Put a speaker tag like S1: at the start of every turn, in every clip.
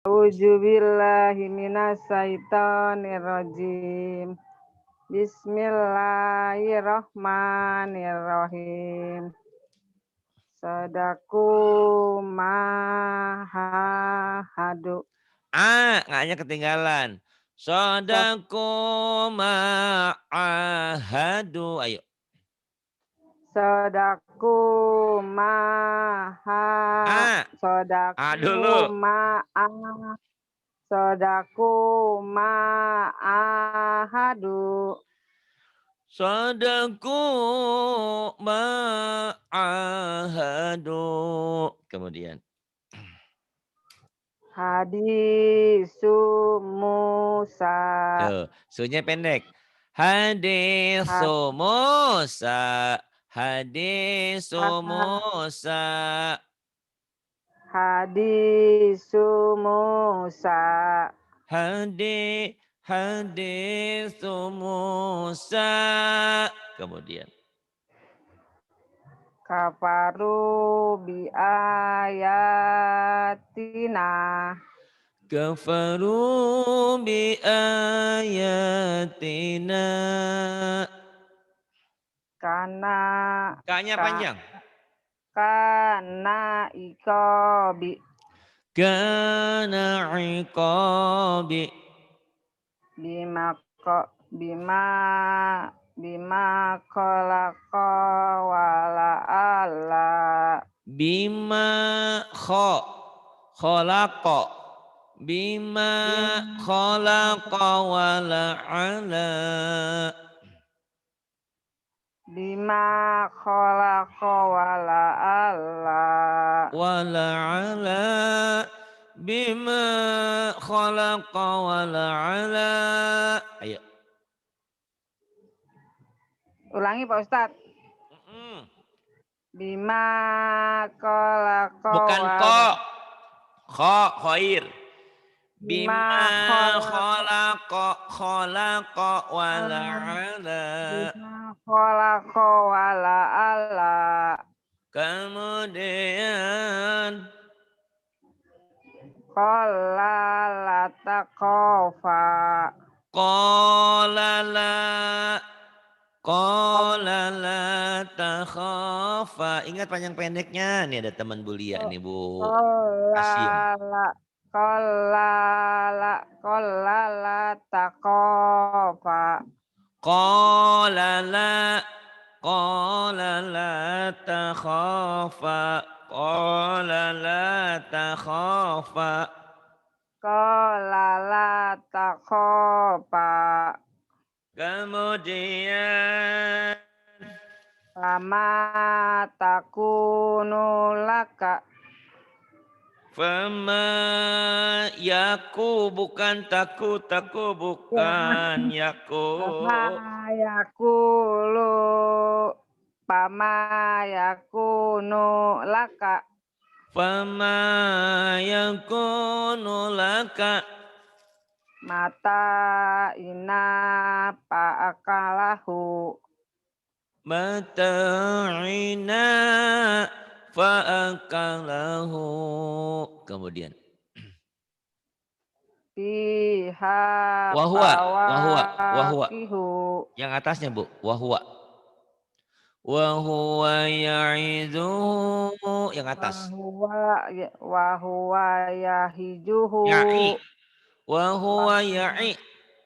S1: A'udzubillahi minasyaitonirrajim. Bismillahirrahmanirrahim. Sadaku mahahadu.
S2: Nganya ketinggalan. Sadaku ma'ahadu. Ayo.
S1: Sadaku maha.
S2: Dulu.
S1: Sadaku ma'ahadu.
S2: Sadaku ma'ahadu. Kemudian.
S1: Hadisu Musa.
S2: Tuh, sunya pendek. Hadisu Musa. Hadisu Musa.
S1: Hadisu Musa.
S2: Hadisu Musa. Kemudian.
S1: Kafaru bi ayatina.
S2: Kafaru bi ayatina. Kanya panjang.
S1: Kana ikobi.
S2: Kana iqabi.
S1: Bima khalaqa wala ala.
S2: Bima khalaqa. Bima khalaqa wala ala.
S1: Bima khalaqa wala ala.
S2: Wala ala. Bima khalaqa wala ala. Ayo.
S1: Ulangi Pak Ustadz. Bima khalaqa.
S2: Bukan ko. Khair. Bima khalaqa wala ala.
S1: Bima khalaqa wala ala.
S2: Kemudian.
S1: Qala la taqafa.
S2: Qala la takhafa. Ingat panjang pendeknya. Nih ada teman Bulia nih Bu Asyim.
S1: Qala la taqafa.
S2: Qala la takhafa. Qala la takhafa.
S1: Qala la takhafa.
S2: Kemudian.
S1: Lama takunu laka.
S2: Fama yaku bukan taku bukan yaku.
S1: Pama yakunu laka.
S2: Fama yakunu laka.
S1: Mata ina pa'akalahu.
S2: Mata'ina fa'akalahu. Kemudian.
S1: Fiha
S2: Wahwa. Yang atasnya Bu. Wahwa. Wahuwa ya'iduhu. Yang atas.
S1: Wahuwa yahijuhu.
S2: Ya'i. Wahuwa ya'i.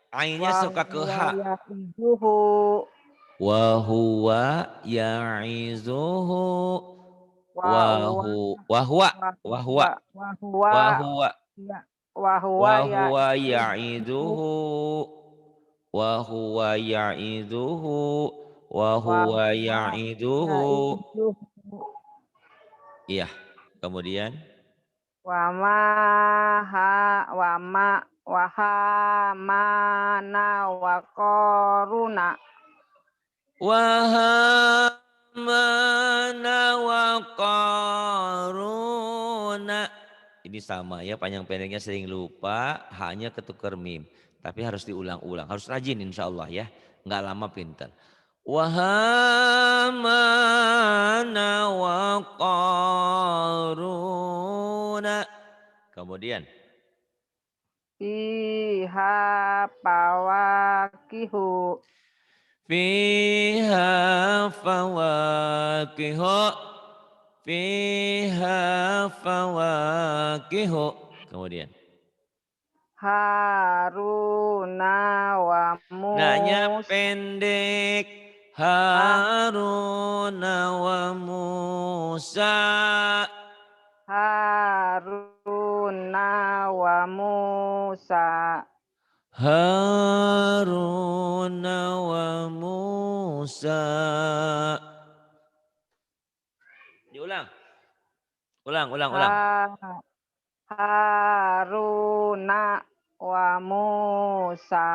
S2: Ainnya suka ke ha. Wahuwa ya'izuhu. Wahuwa ya'iduhu. Wahuwa ya'iduhu. Wahuwa ya'iduhu. Iya. Kemudian.
S1: Wahamana wa koruna.
S2: Wahamana wa qaruna. Ini sama ya, panjang pendeknya sering lupa, hanya ketukar mim. Tapi harus diulang-ulang, harus rajin insya Allah ya. Nggak lama pintar. Wahamana wa qaruna. Kemudian.
S1: Fiha fawakihu.
S2: Fiha fawakihu. Fiha fawakihu. Kemudian.
S1: Haruna wa
S2: Naknya
S1: Musa.
S2: pendek. Haruna wa Musa.
S1: Haruna wa Musa.
S2: Haruna wa Musa. Diulang. Ulang.
S1: Haruna wa Musa.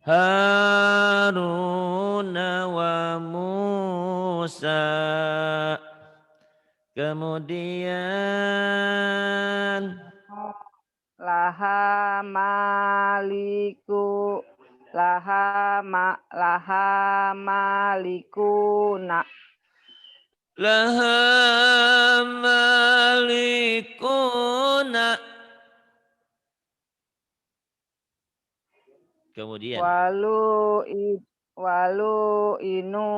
S2: Haruna wa Musa. Kemudian
S1: Laha maliku. Laha malikuna.
S2: laha malikuna. Kemudian
S1: Walu inu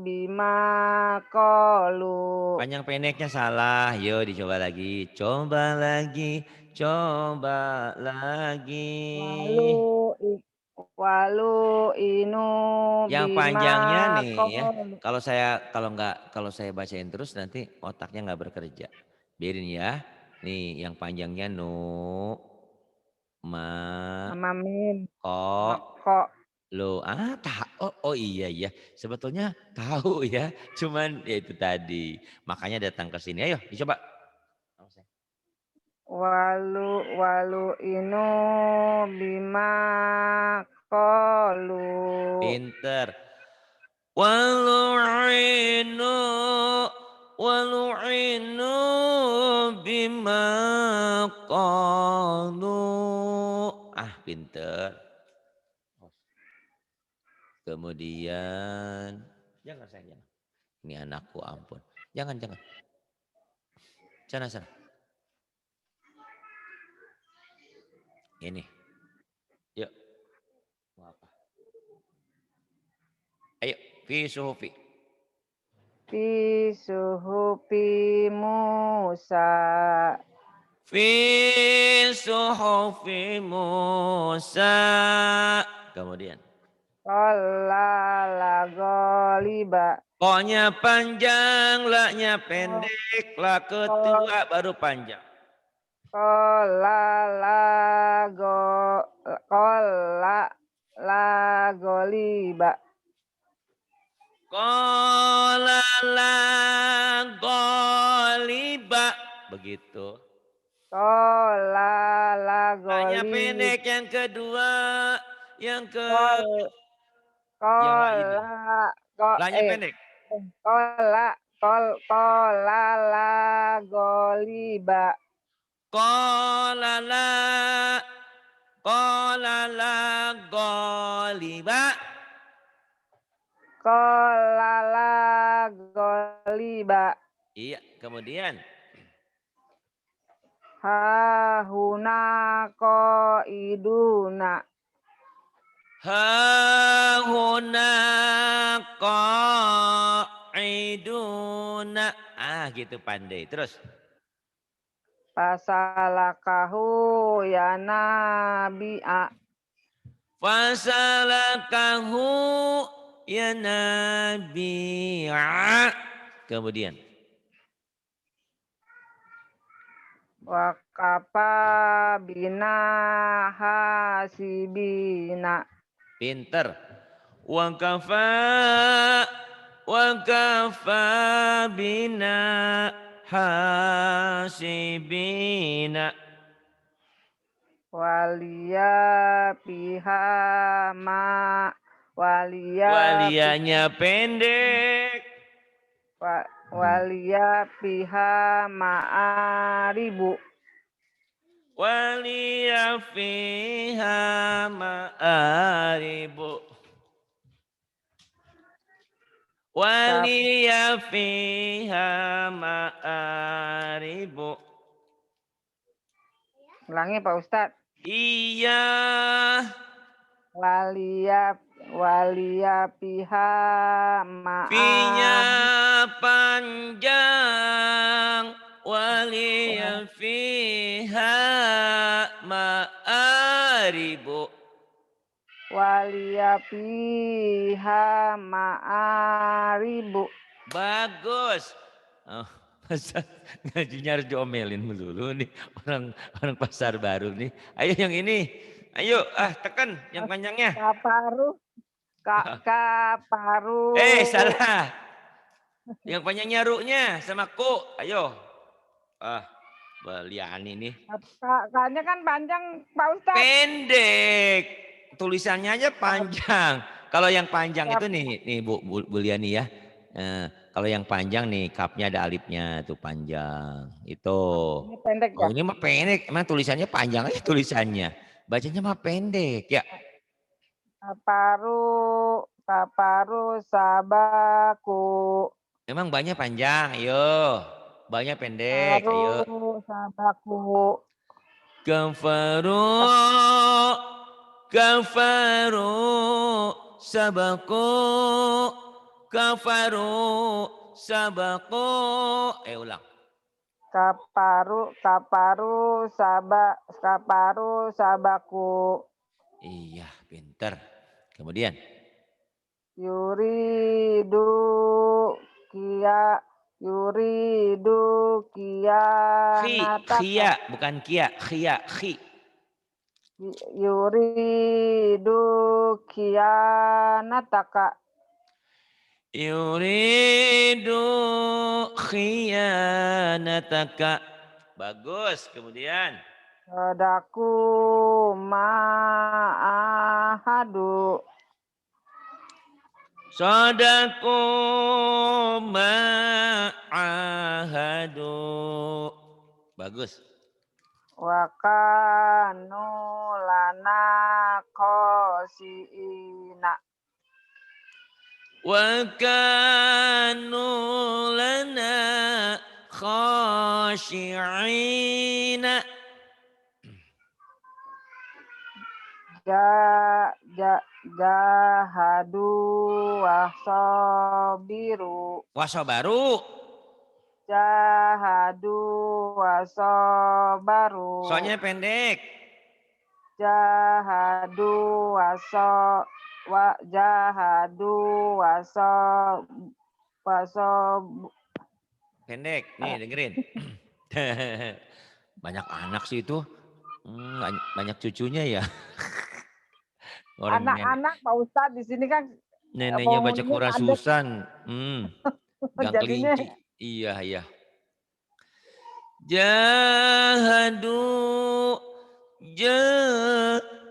S1: bima qalu.
S2: panjang pendeknya salah. Yo dicoba lagi. Coba lagi.
S1: Walu inu
S2: Yang
S1: bima
S2: panjangnya nih ya.
S1: qalu.
S2: Kalau saya bacain terus nanti otaknya nggak bekerja. Biarin ya. Nih yang panjangnya nu ma
S1: Sama mim.
S2: ko
S1: Kok.
S2: lo oh iya sebetulnya tahu ya, cuman ya itu tadi makanya datang ke sini. Ayo dicoba.
S1: Walu inu bima qalu.
S2: Pinter. Walu'inu walu'inu bima qalu. Pinter. Kemudian jangan sayang. Ini anakku ampun. Jangan. Sana. Ini. Yuk. Mau apa? Ayo, fi suhufi.
S1: Fi suhufi Musa.
S2: Fi suhufi Musa. Kemudian.
S1: Qala goliba.
S2: Koknya panjang, laknya pendek, la kedua baru panjang.
S1: Qala goliba.
S2: Qala la goliba. Begitu.
S1: Qala la
S2: Laknya
S1: golib.
S2: pendek yang kedua, yang ini. Laknya pendek.
S1: Qala la goliba.
S2: Qala la goliba.
S1: Qala la goliba.
S2: Iya, kemudian.
S1: Hahuna qaiduna.
S2: Hahuna qa'iduna. Gitu pandai. Terus.
S1: Fasalakahu ya nabi'a.
S2: Fasalakahu ya nabi'a. Kemudian.
S1: Wa kafa bina hasibina.
S2: Pinter. Wa kafa bina hasibina. Waliyanya pendek.
S1: Waliya piha ma'aribu.
S2: Waliya fiha ma'aribu. Waliya fiha ma'aribu.
S1: Ulangi Pak Ustadz.
S2: Iya.
S1: Walia piha
S2: Finya
S1: ma'ari.
S2: panjang. Waliya fiha ma'aribu.
S1: Walia piha ma'aribu.
S2: Bagus. Oh, masa ngajinya harus diomelin melulu nih orang orang pasar baru nih. Ayo yang ini. Ayo tekan yang panjangnya.
S1: Kaparu. Kaparu.
S2: Salah. Yang panjangnya ru-nya sama ku. Ayo. Belian ini.
S1: Kakaknya kan panjang Pak Ustadz.
S2: Pendek. Tulisannya aja panjang. Kalau yang panjang itu
S1: Kap-
S2: nih Bu Liani ya. Kalau yang panjang nih kapnya ada alifnya tuh panjang. Itu.
S1: Ini pendek
S2: Oh
S1: ya.
S2: ini mah pendek. Emang tulisannya panjang aja tulisannya. Bacanya mah pendek ya.
S1: Kaparu sabaku.
S2: Emang banyak panjang. Ayo. Banyak pendek.
S1: Paru
S2: Ayo.
S1: sabaku.
S2: Kafaru. Kafaru. Sabaku. Kafaru. Sabaku. Ulang.
S1: Kaparu sabaku.
S2: Iya, pinter. Kemudian.
S1: Yuridu kia yuridu kia nataka.
S2: Khia, bukan kia. Khia, khi.
S1: Yuridu kia nataka.
S2: Yuridu khianataka. Bagus. Kemudian.
S1: Sadaku ma'ahadu.
S2: Sadaku ma'ahadu. Bagus.
S1: Wakanu lana khosiina.
S2: Wa kanu lana khashi'ina.
S1: Jahadu wasobiru.
S2: Wasabaru.
S1: Jahadu wasobaru.
S2: Soalnya pendek.
S1: Jahadu waso
S2: Pendek. Nih dengerin. Banyak anak sih itu. Banyak cucunya ya. Orang
S1: anak-anak Pak Ustadz di sini kan
S2: neneknya baca
S1: penghuninya padat
S2: kurasusan. Gang
S1: jadinya.
S2: kelinci. Iya, iya. Jahadu.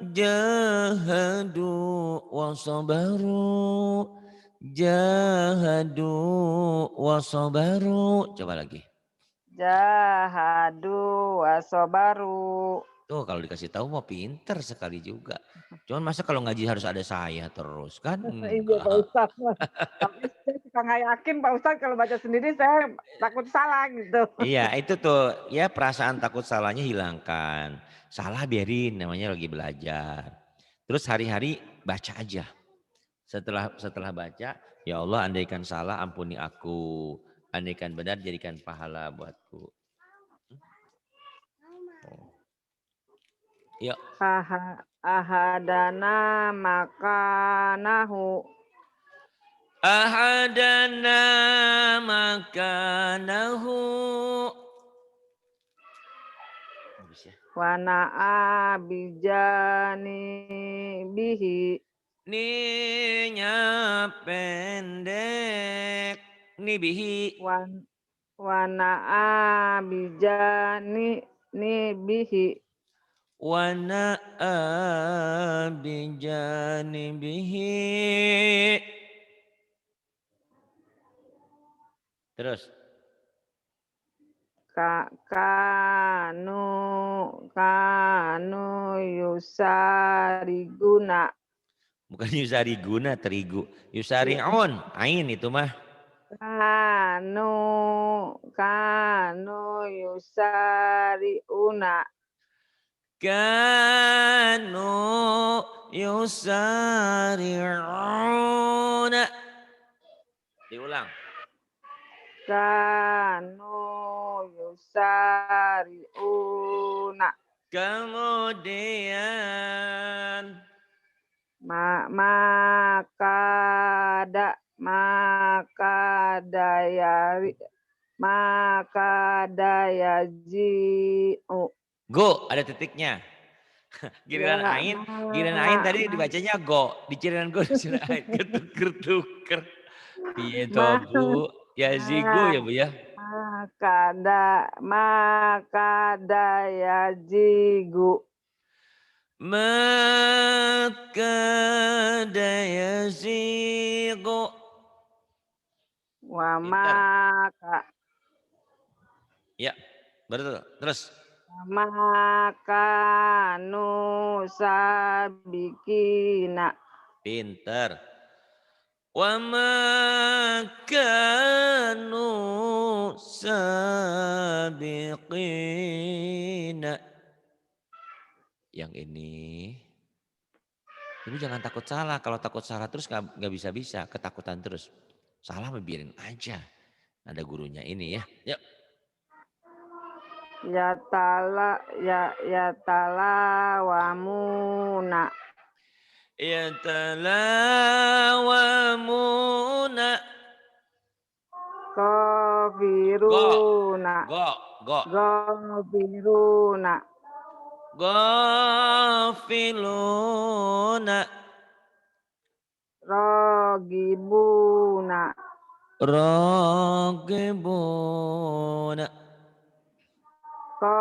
S2: Jahadu wasabaru. Jahadu wasabaru. Coba lagi.
S1: Jahadu wasobaru.
S2: Tuh kalau dikasih tahu mau pinter sekali juga. Cuman masa kalau ngaji harus ada saya terus kan?
S1: Iya Pak
S2: Enggak.
S1: Ustadz. Tapi saya suka nggak yakin Pak Ustadz kalau baca sendiri saya takut salah gitu.
S2: Iya itu tuh ya perasaan takut salahnya hilangkan. Salah biarin namanya lagi belajar. Terus hari-hari baca aja. Setelah baca, ya Allah andaikan salah ampuni aku. Andaikan benar jadikan pahala buatku. Yuk.
S1: Ahadana makanahu.
S2: Ahadana makanahu.
S1: Wana'a bijani bihi.
S2: Ninya pendek. Nibihi.
S1: Wana'a bijani bihi.
S2: Wana'a bijanibihi. Terus. Kanu
S1: Yusariguna.
S2: Bukan yusariguna, terigu. Yusari'un, ain itu mah.
S1: Kanu yusariuna.
S2: Kanu yusari'una. Diulang.
S1: Kanu yusari'una.
S2: Kemudian
S1: makadayaji'u.
S2: go, ada titiknya.
S1: Ya,
S2: Giliran ain tadi dibacanya go, dicirian go dicirian ain, ketuker. Piye to, Bu? Yazigu ya, Bu ya?
S1: makadayajigu.
S2: Maka yazigu.
S1: Wa
S2: Pintar.
S1: maka
S2: Ya, betul. Terus.
S1: makanu sabikina.
S2: Pintar. Wa ma kanu sabiqina. Yang ini. Ibu jangan takut salah. Kalau takut salah terus nggak bisa-bisa. Ketakutan terus. Salah biarin aja. Ada gurunya ini ya. Yuk.
S1: Ya talawamuna.
S2: Yatalawamuna.
S1: Kafiruna.
S2: Go.
S1: Gafiruna.
S2: Gafiluna.
S1: Ragibuna.
S2: Ragibuna. Ha.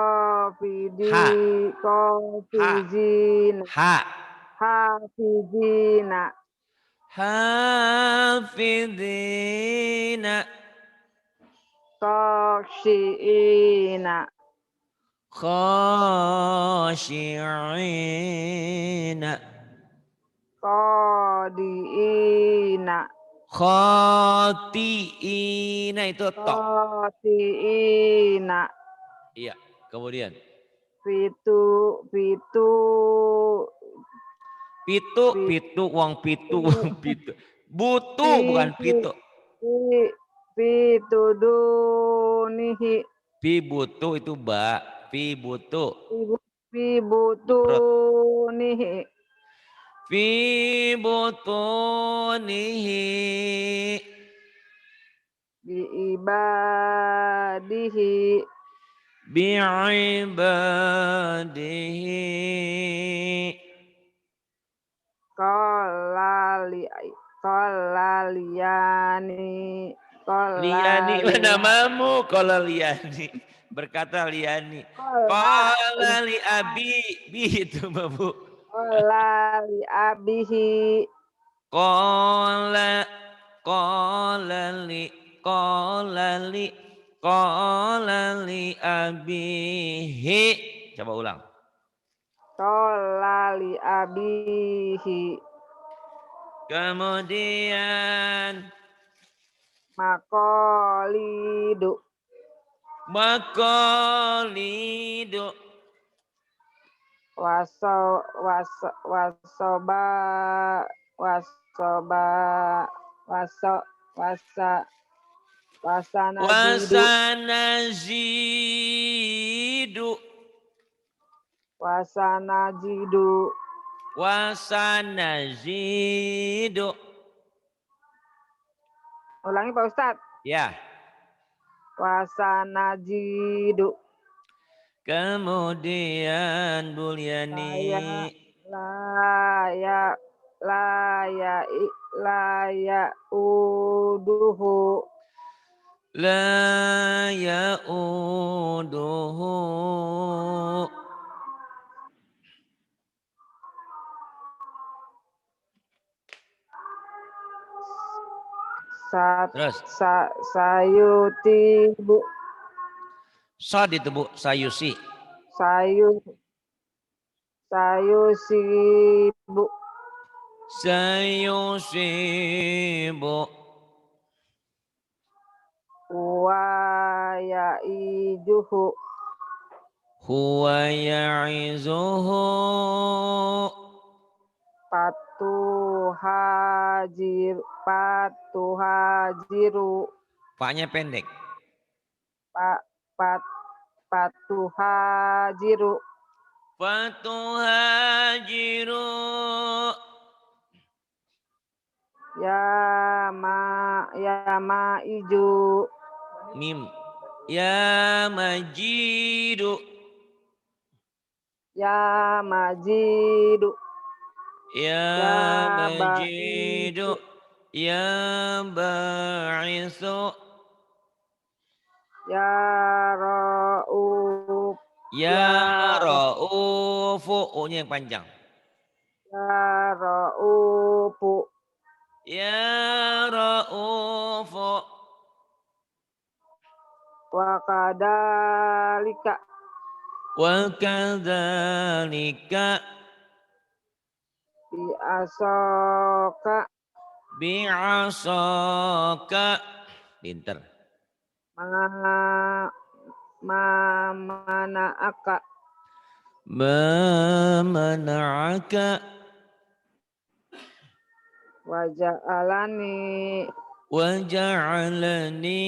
S1: Kafizina.
S2: Ha.
S1: Hafizina.
S2: Hafidina.
S1: Khashiina.
S2: Khashi'ina.
S1: Qadiina.
S2: Khati'ina itu tok.
S1: Khatiina.
S2: Iya, kemudian.
S1: Pitu
S2: Uang pitu. Butuh bukan pitu.
S1: Pitudunihi.
S2: Pi butuh itu ba. Pi butuh.
S1: Butunihi.
S2: Fi butunihi.
S1: Biibadihi.
S2: Bi'ibadihi.
S1: Kolaliyani.
S2: Liani namamu qala Liani. Berkata Liani. Qala li abi. Bi itu Babu.
S1: Kolali abihi.
S2: Qala li abihi. Coba ulang.
S1: Kolali abihi.
S2: Kemudian
S1: Makolidu.
S2: Wasanazidu.
S1: Ulangi Pak Ustadz.
S2: Ya.
S1: Wasanajidu.
S2: Kemudian Buliani.
S1: Laya uduhu.
S2: La ya'uduhu. Terus.
S1: Sayutibu.
S2: Sod itu Bu, sayusi.
S1: Sayusibu.
S2: Sayusibu.
S1: Wa ya'ijuhu.
S2: Huwa ya'izuhu.
S1: patuhajiru.
S2: Fa-nya pendek.
S1: Patuhajiru.
S2: Fatuhajiru.
S1: Yamaiju.
S2: Mim. Ya majidu.
S1: Yamajidu.
S2: Ya majidu. Ya ba'isu.
S1: Ya Ra'uf.
S2: Ya ra'ufu. O-nya yang panjang.
S1: Ya Ra'ufu.
S2: Ya ra'ufu.
S1: Wa kadalika.
S2: Wa kadzalika.
S1: Bi'asoka.
S2: Bi'asaka. Pinter.
S1: Mana'aka.
S2: Ma mana'aka.
S1: Waja'alani.
S2: Waja'alani.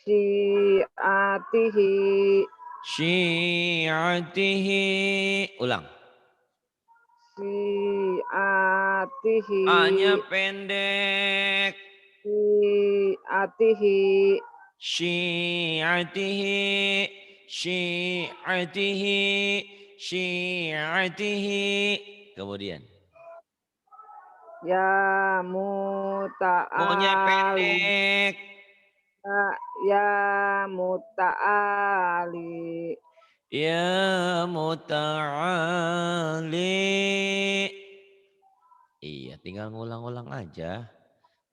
S1: Syi'atihi.
S2: Syi'atihi. Ulang.
S1: Syi'atihi.
S2: A-nya pendek.
S1: Syi'atihi.
S2: Syi'atihi. Syi'atihi. Syi'atihi. Kemudian.
S1: Ya
S2: O-nya
S1: muta'ali.
S2: pendek.
S1: Ya muta'ali.
S2: Ya muta'ali. Iya, tinggal ngulang-ulang aja.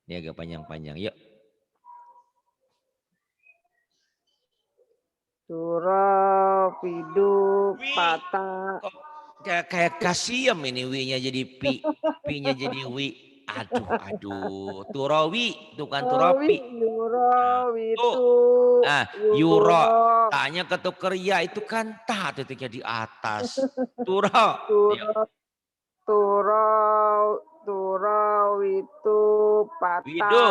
S2: Ini agak panjang-panjang. Yuk.
S1: Turafidu
S2: Wi.
S1: pata.
S2: Kok kayak kasiem ini wi-nya jadi pi. Pi-nya jadi wi. Aduh, aduh. Turawi, itu kan
S1: Rawi
S2: turapi. Nah, tuh.
S1: yurawitu.
S2: Nah, yuro.
S1: Yuro.
S2: Tak-nya ketuker ya itu kan tak titiknya di atas. Tura. Yuk.
S1: Turawitu pata.
S2: Widu.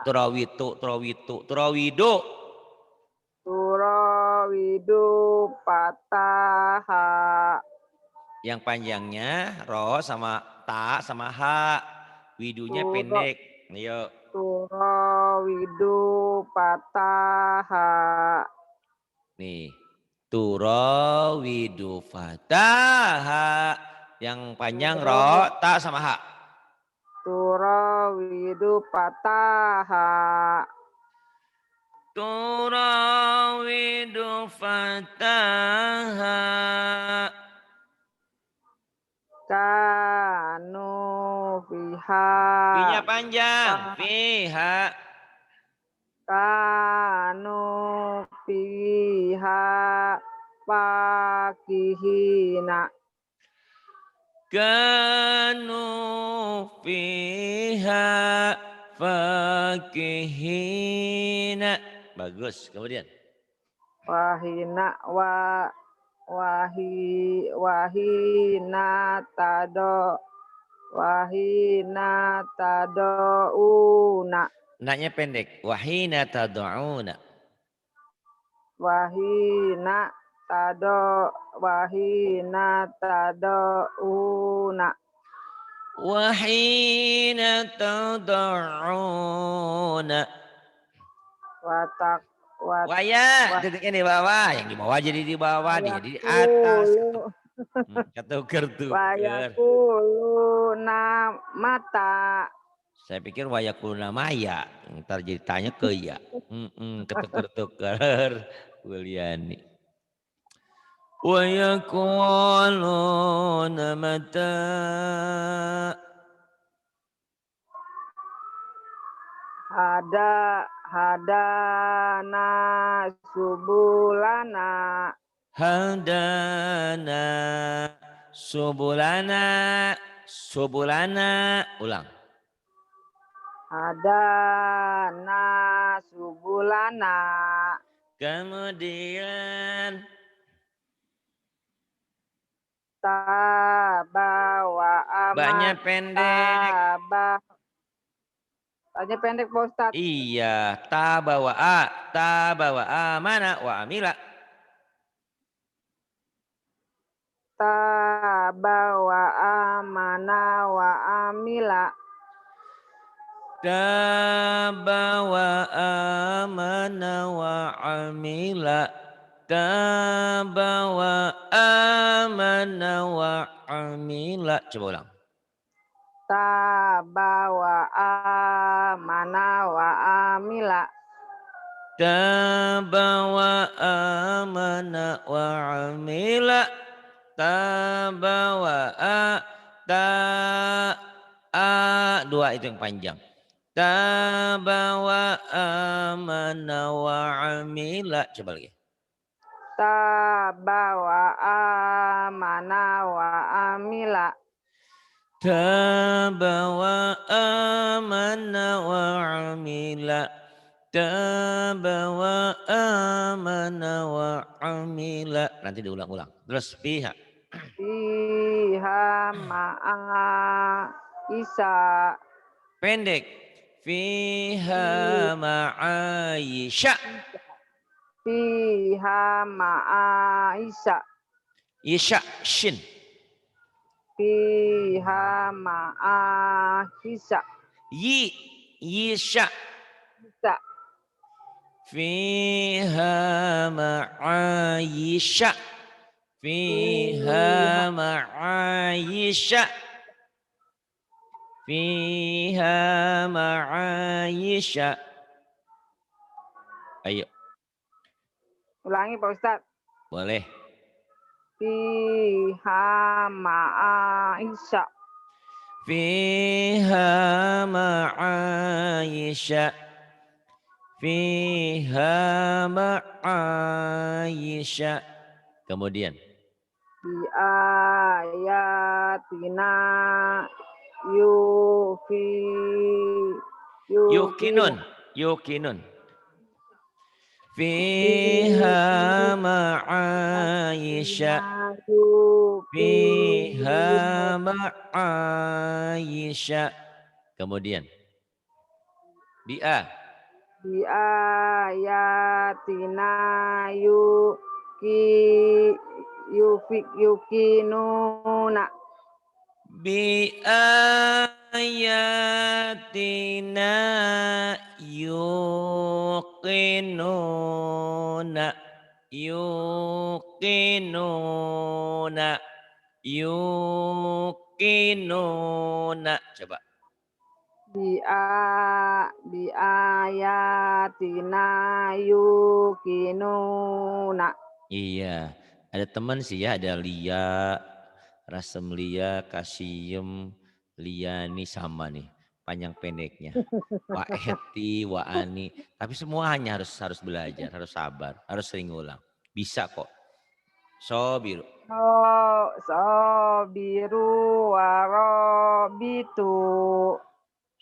S2: Turawitu, turawitu, turawidu.
S1: Turawidu pataha.
S2: Yang panjangnya ro sama ta sama ha. Widunya pendek. Ayo.
S1: Turawidu pataha.
S2: Nih. Turawidu fataha. Yang panjang ro, ta sama ha.
S1: Turawidu pataha.
S2: Turawidu fataha.
S1: Kanu fiha.
S2: Pi-nya panjang. Fiha.
S1: Kanu fiha fakihina.
S2: Kanu fiha fakihina. Bagus. Kemudian.
S1: Wahina wahina tadouna.
S2: Naknya pendek. Wahina tad'una.
S1: Wahina tadouna.
S2: Wahina tad'una.
S1: Watak
S2: Waya, titiknya di bawah. Yang di bawah jadi di bawah, dia di atas. Ketuker-tuker.
S1: Wayakuluna mata.
S2: Saya pikir wayakuluna maya. Ntar jadi tanya ke ya. Ketuker-tuker. Wuliani. Wayakuluna mata.
S1: Hadana subulana.
S2: Hadana subulana. Subulana. Ulang.
S1: Hadana subulana.
S2: Kemudian.
S1: Tabawa
S2: Baknya pendek.
S1: Tanya pendek Pak Ustadz.
S2: Iya, ta bawa a mana wa amila.
S1: Tabawa amana wa amila.
S2: Tabawa amana wa amila. Tabawa amana wa amila. Coba ulang.
S1: Tabawa amana wa amila.
S2: Tabawa amana wa amila. Tabawa dua itu yang panjang. Tabawa amana wa amila. Coba lagi.
S1: Tabawa amana wa amila.
S2: Tabawa amana wa amila. Tabawa amana wa amila. Nanti diulang-ulang. Terus fiha.
S1: Fiha ma'a Isa.
S2: Pendek. Fiha ma'aisha.
S1: Fiha ma'a Isa.
S2: Isha shin.
S1: Fiha ma'a Isa.
S2: Yisha.
S1: Isa.
S2: Fiha ma'aisha. Fiha ma'aisha. Fiha ma'aisha. Ayo.
S1: Ulangi Pak Ustadz.
S2: Boleh.
S1: Fiha ma'a Isa.
S2: Fiha ma'aisha. Fiha ma'aisha. Kemudian.
S1: Bi ayatina
S2: Yukinun. Fiha ma'aisha. Fiha ma'aisha. Kemudian. Bi
S1: ayatina yukinuna.
S2: Bi ayatina yuqinuna. Coba.
S1: Bi ayatina yukinuna.
S2: Iya, ada teman sih ya, ada Lia, Rasem Lia, Kasiem, Liani sama nih, panjang pendeknya. Wa Eti, Wa Ani, tapi semua hanya harus belajar, harus sabar, harus sering ulang. Bisa kok. Sobiru.
S1: Sobiru warobitu.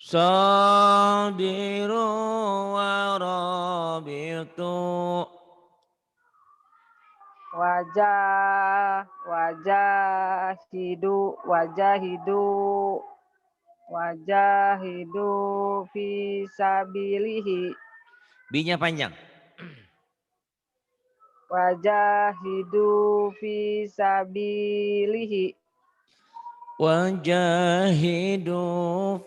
S2: Sobiru warobitu.
S1: Wajahidu fisabilihi.
S2: B-nya panjang.
S1: Wajahidu fisabilihi.
S2: Wajahidu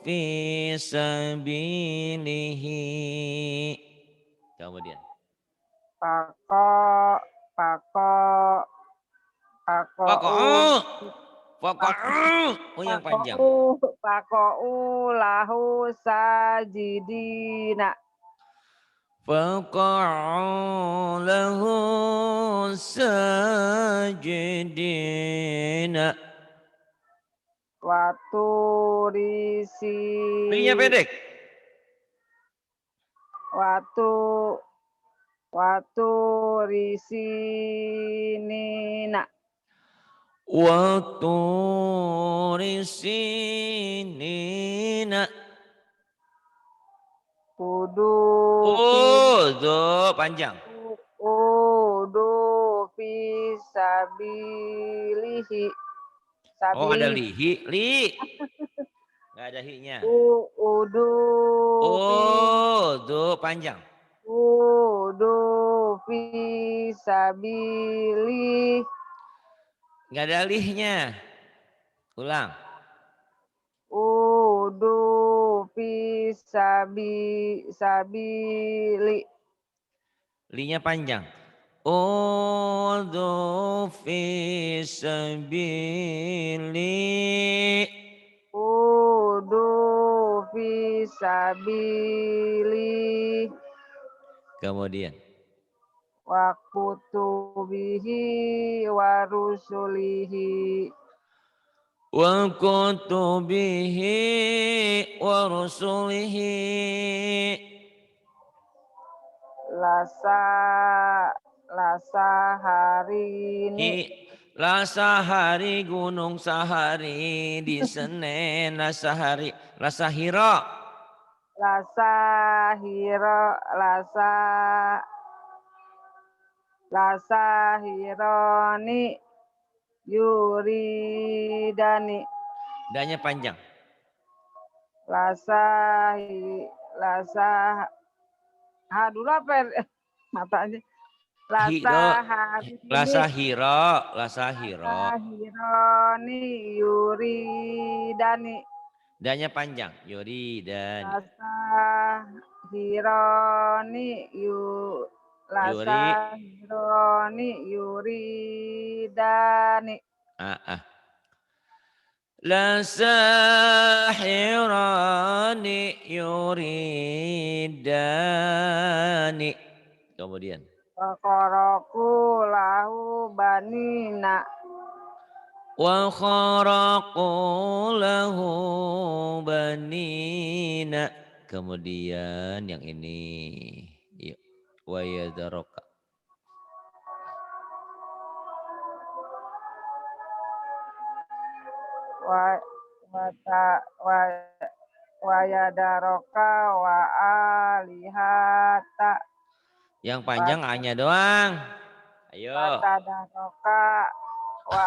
S2: fisabilihi. Kemudian. Paka'u yang panjang.
S1: Paka'u lahu sajidina.
S2: Paka'u lahu sajidina.
S1: Waturisi.
S2: B-nya pendek.
S1: Waturisinina.
S2: Waturisinina.
S1: Kudu
S2: panjang.
S1: Kudu fisabilihi.
S2: Oh ada
S1: sabili.
S2: lihi, li. Nggak ada hi-nya.
S1: Udu fi
S2: Oh, do panjang.
S1: udu fi sabili.
S2: Nggak ada lihnya. Ulang.
S1: Udu fi sabili.
S2: Li-nya panjang. Udu fi sabili.
S1: Udu fi sabili.
S2: Kemudian.
S1: Wa kutubihi wa rusulihi.
S2: Wa kutubihi wa rusulihi.
S1: Lasa hari ini.
S2: Lasahari gunung sahari di Senen lasahari lasahiro.
S1: Lasahironi yuridani.
S2: Danya panjang.
S1: Lasah dulu apa ya? Matanya.
S2: Hiro
S1: Lasaharini
S2: lasahiro.
S1: Lasahironi yuridani.
S2: Danya panjang. Yuri dan Yuri.
S1: Lasahironi yuridani.
S2: Lasahirani yuridani. Kemudian.
S1: Fakoroku lahu banina.
S2: Wa kharaqu lahu banina. Kemudian yang ini. Yuk. Wa yadaraka.
S1: Wa yadaroka wa alihata.
S2: Yang panjang hanya doang. Ayo.
S1: Watadaroka wa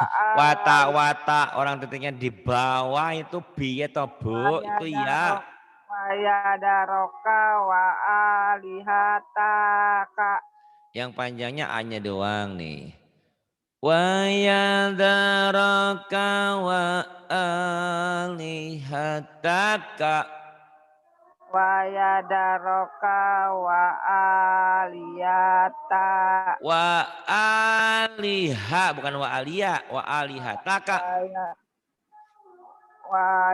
S2: Wata orang titiknya di bawah itu bi atau bu itu ya.
S1: Wa yadaroka wa alihataka.
S2: Yang panjangnya hanya doang nih. Wa yadaraka wa alihataka.
S1: Wa yadaroka wa aliyata.
S2: Wa aliha bukan wa alia, wa alihataka.
S1: Wa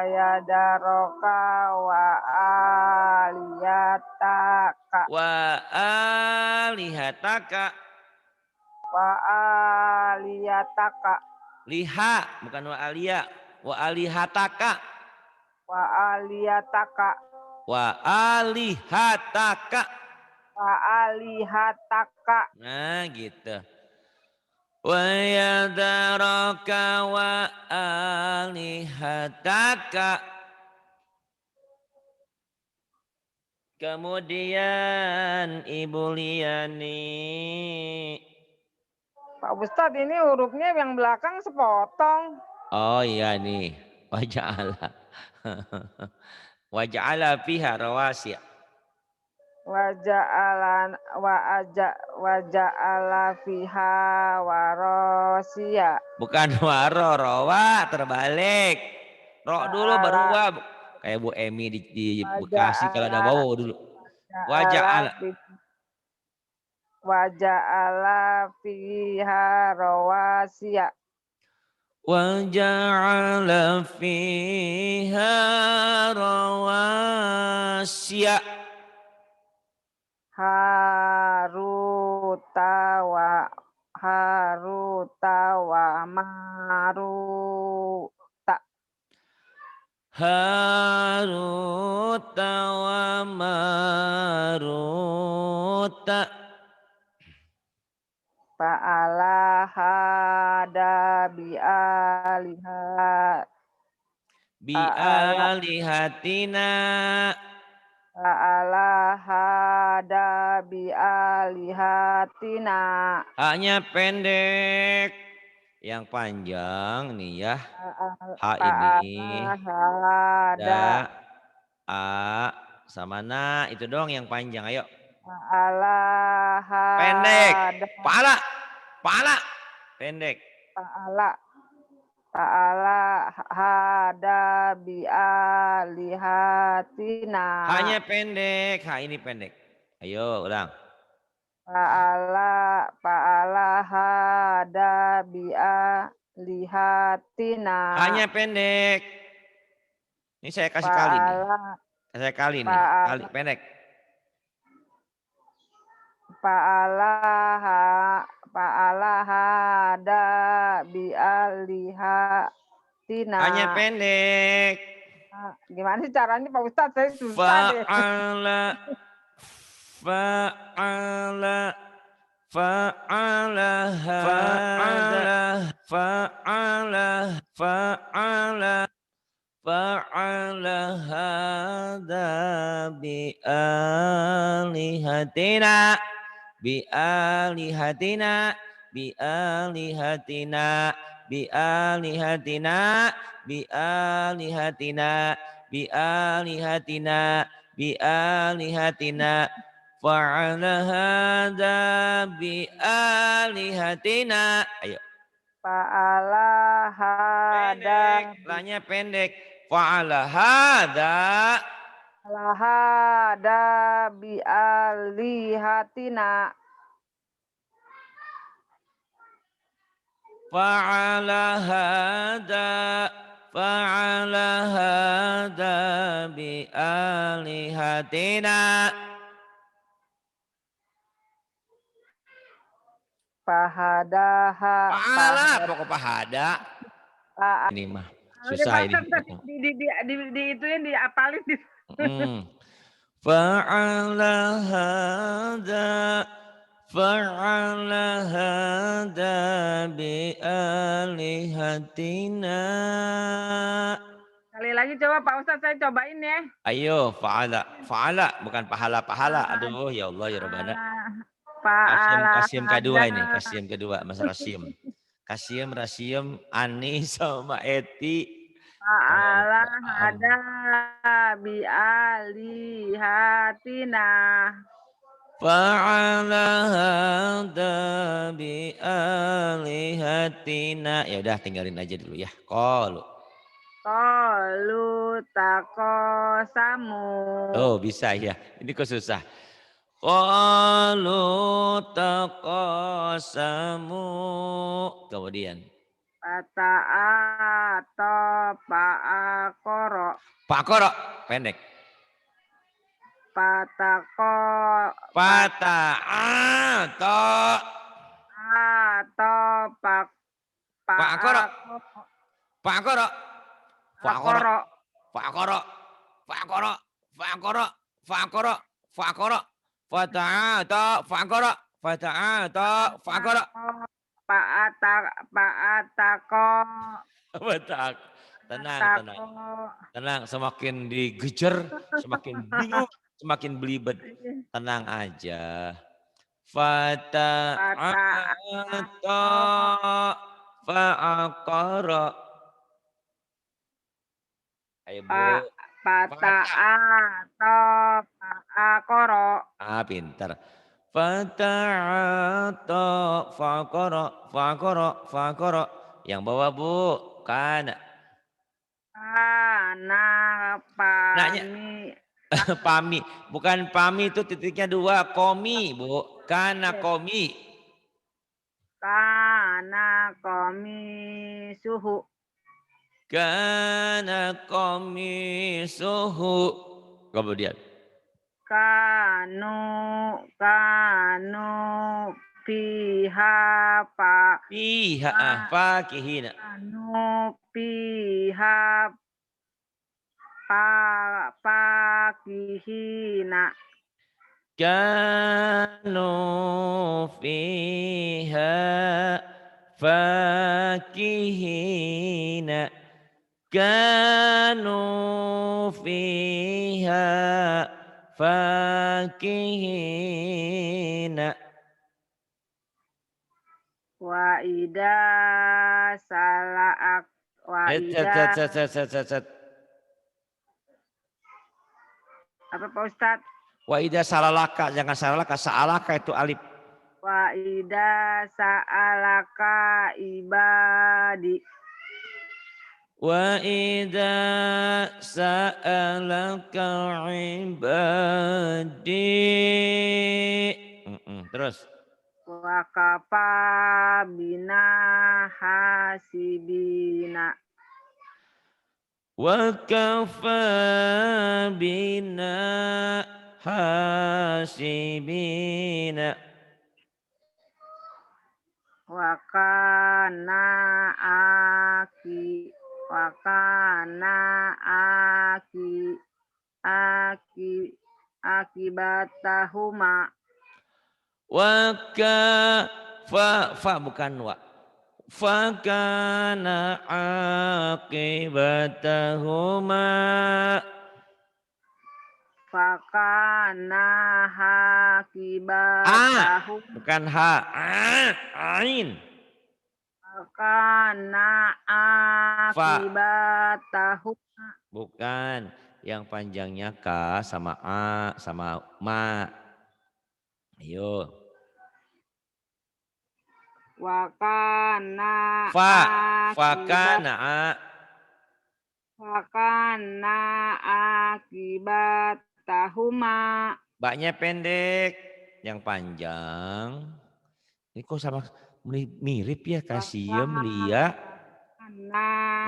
S1: yadaroka wa aliyataka.
S2: Wa alihataka.
S1: Wa aliyataka.
S2: Liha bukan wa alia, wa alihataka.
S1: Wa aliyataka.
S2: Wa alihataka.
S1: Wa alihataka.
S2: Nah gitu. Wa yadaraka wa alihataka. Kemudian Ibu Liani.
S1: Pak Ustadz ini hurufnya yang belakang sepotong.
S2: Oh iya nih. Waja'ala fiha rawasiya.
S1: Waja'ala fiha warosiya.
S2: Bukan waro, rawa terbalik. Ro dulu baru wa. Kayak Bu Emi di Bekasi kalau ada wawo dulu.
S1: Waja'ala fiha rawasiya.
S2: Waja'ala fiha rawasiya.
S1: Haruta wa maruta.
S2: Haruta wa maruta.
S1: Fa'ala hada
S2: Bi'alihatina.
S1: Fa'ala hada bi'alihatina.
S2: Hanya pendek. Yang panjang nih ya. H ini.
S1: Fa'ala
S2: Da.
S1: hada.
S2: A. Sama na. Itu doang yang panjang. Ayo.
S1: Fa'ala
S2: Pendek.
S1: hada.
S2: Pala. Pala. Pendek.
S1: Fa'ala. Fa'ala hada bi'alihatina.
S2: Hanya pendek. H ini pendek. Ayo ulang.
S1: Fa'ala hada bi'alihatina.
S2: Hanya pendek. Ini saya kasih kali nih.
S1: Fa'ala
S2: Saya kali nih. Kali
S1: fa'ala
S2: pendek.
S1: fa'ala hada bi'alihatina.
S2: Hanya pendek.
S1: Gimana sih caranya Pak Ustadz? Saya susah deh.
S2: Fa'ala. Fa'ala. Fa'ala hada. Fa'ala. Fa'ala. Fa'ala hada bi'alihatina. Bi'alihatina. Bi'alihatina. Bi'alihatina. Bi'alihatina. Bi'alihatina. Bi'alihatina. Fa'ala hada bi'alihatina. Ayo.
S1: Fa'ala hada
S2: Pendek. Lanya pendek. Fa'ala hada.
S1: Fa'ala hada bi'alihatina.
S2: Fa'ala hada. Fa'ala hada bi'alihatina.
S1: Fahadaha
S2: Fa'ala. Pokok pahada. Ini mah.
S1: Oke
S2: Susah
S1: Pak
S2: ini.
S1: Ustadz, di ituin diapalin di.
S2: Fa'ala hada. Fa'ala hada bi'alihatina.
S1: Sekali lagi coba Pak Ustadz saya cobain ya.
S2: Ayo fa'ala. Fa'ala bukan pahala-pahala. Aduh ya Allah ya Rabbana.
S1: Fa'ala
S2: Kasim kedua
S1: hada
S2: ini. Kasim kedua Mas Rasim. Kasim, Rasim, Ani sama Eti.
S1: Fa'ala hada bi'alihatina.
S2: Fa'ala hada bi'alihatina. Ya udah tinggalin aja dulu ya. Qalu.
S1: Qalu taqasamu.
S2: Oh bisa ya. Ini kok susah. Qalu taqasamu. Kemudian.
S1: Fata'ato pa'akoro.
S2: Pakoro. Pendek.
S1: Patako.
S2: Pata'ato.
S1: Atau
S2: Pakoro. Pakoro. Fakoro.
S1: Akoro.
S2: Fakoro. Fakoro. Fakoro. Fakoro. Fakoro. Fata'ato. Fakoro. Fata'ato. Fakoro.
S1: Pa'atako.
S2: Betak. Tenang, tenang. Tenang, semakin digejar, semakin bingung, semakin belibet. Tenang aja. Fata'ato. Fa'akoro. Ayo Bu.
S1: Pata'ato pa'akoro.
S2: Pintar. Fata'ato fa'akoro. Fa'akoro. Fa'akoro. Yang bawah Bu. Kana.
S1: Kana
S2: Nanya.
S1: pami.
S2: Pami. Bukan pami itu titiknya 2. Komi Bu. Kana komi.
S1: Kana komi suhu.
S2: Kana komi suhu. Kemudian.
S1: Kanu piha pa.
S2: Piha fakihina.
S1: Kanu piha pakihina.
S2: Kanu fiha fakihina. Kanu fiha fakihina.
S1: Wa ida sala'ak wa
S2: Set, set,
S1: ida
S2: set, set, set, set, set, set.
S1: apa Pak Ustadz?
S2: Wa ida salalaka, jangan salalaka, sa'alaka itu alif.
S1: Wa ida sa'alaka ibadi.
S2: Wa ida sa'alaka ibadi. Terus.
S1: Wa kafa bina hasibina.
S2: Wa kafa bina hasibina.
S1: Wa kana akibatahuma.
S2: Wa ka fa bukan wa. Fa kana akibatahuma.
S1: Fakana hakibatahum.
S2: Bukan ha. Ain.
S1: Fakana akibatahum.
S2: Bukan. Yang panjangnya ka sama a sama ma. Ayo.
S1: Wakana Fakana akibatahuma.
S2: Baknya pendek. Yang panjang. Ini kok sama mirip ya Kasiem, Lia.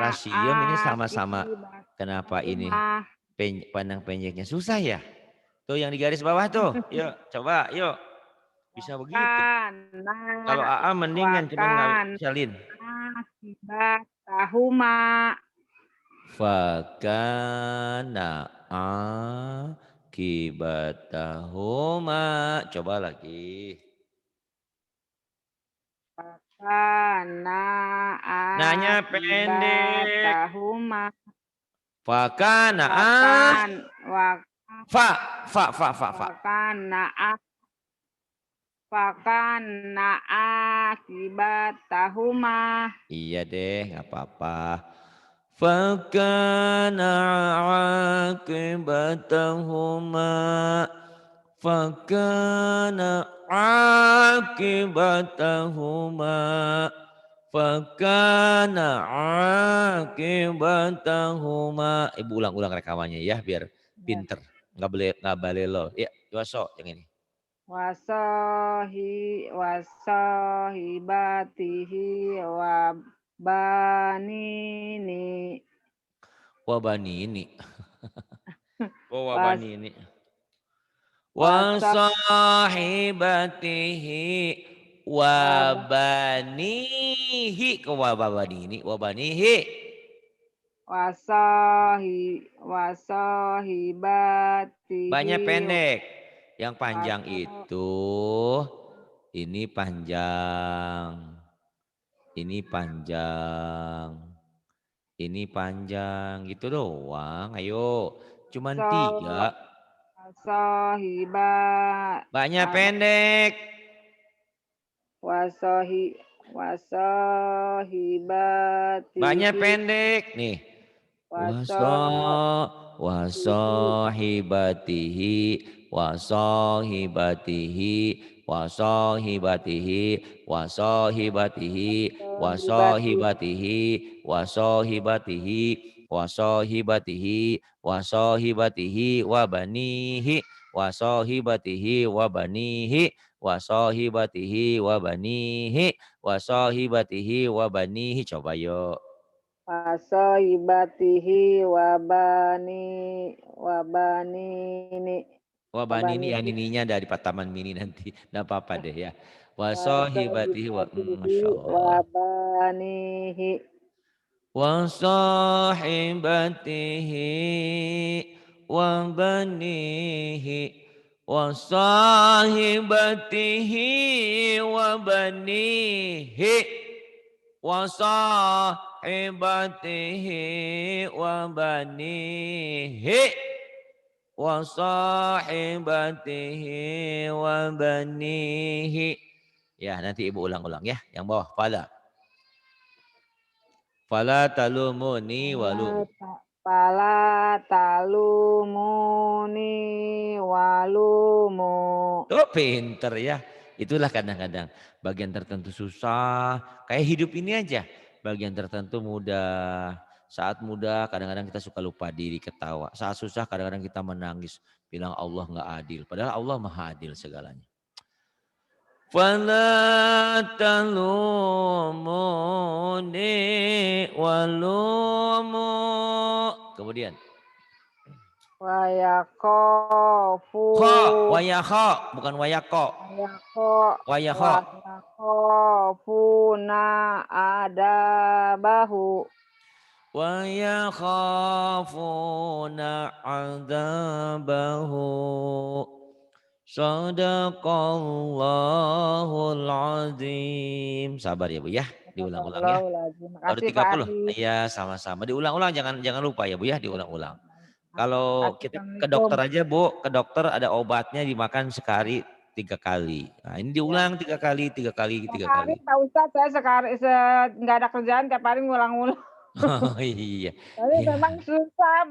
S2: Rasium ini sama-sama. Kenapa ini pandang pendeknya susah ya? Tuh yang di garis bawah tuh. Yuk coba yuk. Bisa begitu. Kalau AA mendingan cuma nggak bisa lin.
S1: Akibatahuma.
S2: Fakana akibatahuma. Coba lagi.
S1: Fakana
S2: Nanya pendek.
S1: akibatahuma.
S2: Fakana
S1: Fakana akibatahuma.
S2: Iya deh, nggak apa-apa. Fakana akibatahuma. Fakana akibatahuma. Fakana akibatahuma. Ibu ulang-ulang rekamannya ya biar pinter. Nggak boleh lo. Ya, Yoso yang ini.
S1: Wasahibatihi wabanini.
S2: Wabanini. Oh wabanini. Wasahibatihi wabanihi. Ke wabanini. Wabanihi.
S1: Wasahibatihi.
S2: Banyak pendek. Yang panjang itu ini panjang. Ini panjang. Ini panjang gitu doang. Ayo. Cuman 3. Banyak pendek.
S1: Wasahibatihi.
S2: Banyak pendek nih. Wasahibatihi wasahibatihi wasahibatihi wasahibatihi wasahibatihi wasahibatihi wasahibatihi wasahibatihi wabanihi wasahibatihi wabanihi wasahibatihi wabanihi wasahibatihi wabanihi. Coba yuk.
S1: Wasahibatihi
S2: Wabanini ya nininya dari Taman Mini nanti. Nggak apa-apa deh ya. Wasahibatihi Masya Allah.
S1: wabanihi.
S2: Wasahibatihi wabanihi. Wasahibatihi wabanihi. Wasahibatihi wabanihi. Wasahibatihi wabanihi. Ya nanti ibu ulang-ulang ya. Yang bawah pada. Fala talumuni walum.
S1: Fala talumuni walumu.
S2: Oh, pinter ya. Itulah kadang-kadang bagian tertentu susah. Kayak hidup ini aja. Bagian tertentu mudah. Saat mudah kadang-kadang kita suka lupa diri, ketawa. Saat susah kadang-kadang kita menangis. Bilang Allah nggak adil. Padahal Allah maha adil segalanya. Fala talumuni walumu. Kemudian.
S1: Wayakofu.
S2: Wayakho. Bukan wayako. Wayakho.
S1: Wayakofuna adabahu.
S2: Wa yakhafuna adabahu. Sadaqallahul azim. Sabar ya Bu ya, diulang-ulang ya.
S1: Terima
S2: Baru
S1: kasih Pak
S2: 30.
S1: Ari.
S2: Iya, sama-sama. Diulang-ulang, jangan lupa ya Bu ya, diulang-ulang. Kalau kita ke
S1: Assalamualaikum.
S2: dokter aja Bu, ke dokter ada obatnya dimakan sekali 3 kali. Nah, ini
S1: Ya.
S2: diulang 3 kali, 3 kali,
S1: Tiap
S2: 3
S1: hari
S2: kali.
S1: Pak Ustadz saya nggak ada kerjaan tiap hari ngulang-ngulang.
S2: Oh iya.
S1: Tapi
S2: Iya,
S1: memang susah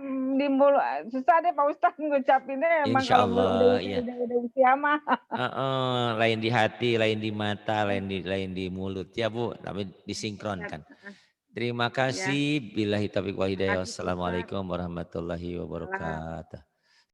S1: susah deh Pak Ustadz ngucapinnya emang
S2: insya
S1: kalau
S2: Allah ya.
S1: udah usia mah.
S2: Heeh, lain di hati, lain di mata, lain di mulut ya Bu, tapi
S1: Ya,
S2: disinkronkan. Terima
S1: ya.
S2: kasih. Billahi taufiq wal
S1: Terima
S2: hidayah.
S1: kasih Pak Ustadz.
S2: Wassalamualaikum warahmatullahi
S1: Salam.
S2: wabarakatuh.